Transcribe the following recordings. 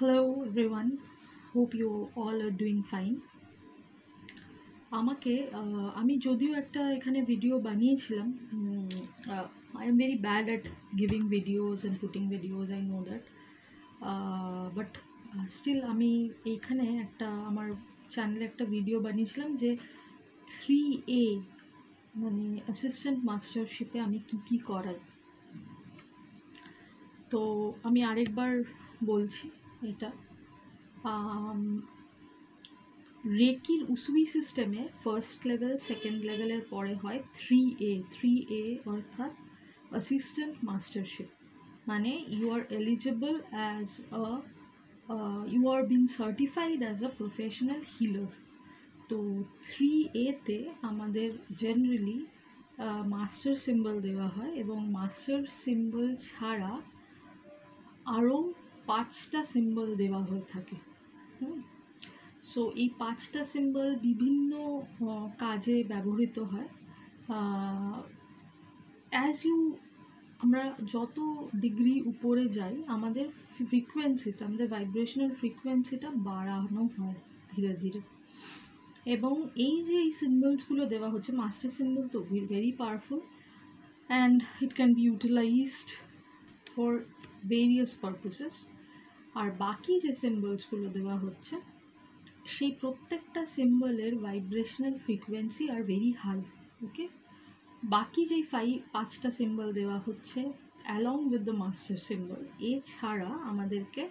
Hello everyone, hope you all are doing fine. আমাকে আমি যদিও একটা এখানে ভিডিও বানিয়েছিলাম, I am very bad at giving videos and putting videos, I know that, but still আমি এইখানে একটা আমার চ্যানেলে একটা ভিডিও বানিয়েছিলাম যে 3A মানে অ্যাসিস্ট্যান্ট মাস্টারশিপে আমি কি করাই। তো আমি আরেকবার বলছি, এটা রেকির উসুই সিস্টেমে ফার্স্ট লেভেল সেকেন্ড লেভেলের পরে হয় 3A অর্থাৎ অ্যাসিস্ট্যান্ট মাস্টারশিপ, মানে you are eligible as you are been certified as a professional healer. তো 3Aতে আমাদের জেনারেলি মাস্টার সিম্বল দেওয়া হয় এবং মাস্টার সিম্বল ছাড়া আরও 5টা সিম্বল দেওয়া হয়ে থাকে। সো এই 5টা সিম্বল বিভিন্ন কাজে ব্যবহৃত হয়। আমরা যত ডিগ্রি উপরে যাই আমাদের ফ্রিকোয়েন্সিটা, আমাদের ভাইব্রেশনাল ফ্রিকোয়েন্সিটা বাড়ানো হয় ধীরে ধীরে। এবং এই যে এই সিম্বলসগুলো দেওয়া হচ্ছে, মাস্টার সিম্বল তো very powerful and it can be utilized for various purposes. আর বাকি যে সিম্বলসগুলো দেওয়া হচ্ছে সেই প্রত্যেকটা সিম্বলের ভাইব্রেশনাল ফ্রিকোয়েন্সি আর ভেরি হাই। ওকে, বাকি যেই 5টা সিম্বল দেওয়া হচ্ছে along with the master symbol, এছাড়া আমাদেরকে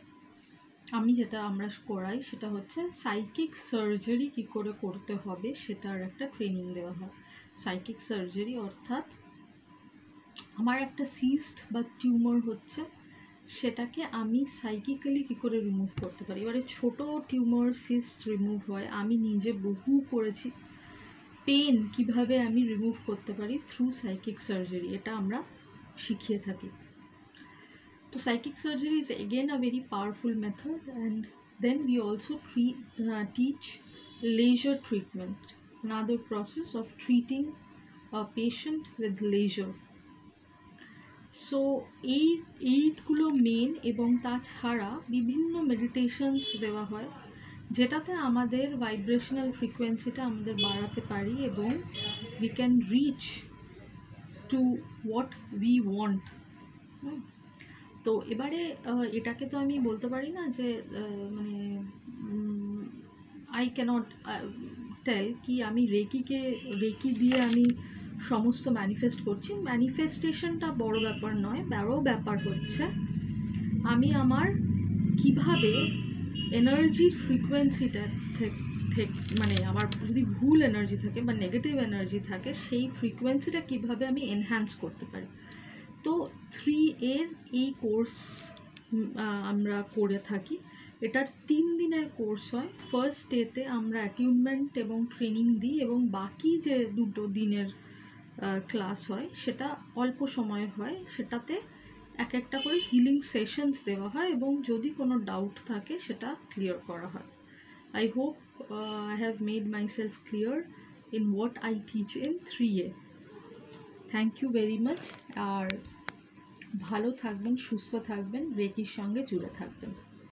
আমরা করাই সেটা হচ্ছে সাইকিক সার্জারি কী করে করতে হবে সেটার একটা ট্রেনিং দেওয়া হয়। সাইকিক সার্জারি অর্থাৎ আমার একটা সিস্ট বা টিউমার হচ্ছে, সেটাকে আমি সাইকিক্যালি কী করে রিমুভ করতে পারি। এবারে ছোটো টিউমার সিস্ট রিমুভ হয়, আমি নিজে বহু করেছি। পেন কিভাবে আমি রিমুভ করতে পারি থ্রু সাইকিক সার্জারি, এটা আমরা শিখিয়ে থাকি। তো psychic surgery is again a very powerful method and then we also teach laser treatment, another process of treating a patient with laser. So এইগুলো মেন, এবং তাছাড়া বিভিন্ন মেডিটেশনস দেওয়া হয় যেটাতে আমাদের ভাইব্রেশনাল ফ্রিকোয়েন্সিটা আমাদের বাড়াতে পারি এবং we can reach two what we want. তো এবারে এটাকে তো আমি বলতে পারি না যে মানে আই ক্যানট টেল কি আমি রেকি দিয়ে আমি সমস্ত ম্যানিফেস্ট করছি। ম্যানিফেস্টেশনটা বড় ব্যাপার নয়, বড় ব্যাপার হচ্ছে আমি আমার কিভাবে এনার্জির ফ্রিকোয়েন্সিটা মানে আমার যদি ভুল এনার্জি থাকে বা নেগেটিভ এনার্জি থাকে সেই ফ্রিকোয়েন্সিটা কিভাবে আমি এনহ্যান্স করতে পারি। তো 3A এই কোর্স আমরা করে থাকি। এটার 3 দিনের কোর্স হয়। ফার্স্ট ডেতে আমরা অ্যাটিউনমেন্ট এবং ট্রেনিং দিই এবং বাকি যে 2 দিনের ক্লাস হয় সেটা অল্প সময় হয়, সেটাতে একটা করে হিলিং সেশনস দেওয়া হয় এবং যদি কোনো ডাউট থাকে সেটা ক্লিয়ার করা হয়। I hope I have made myself clear in what I teach in 3A. Thank you very much. আর ভালো থাকবেন, সুস্থ থাকবেন, রেকির সঙ্গে জুড়ে থাকবেন।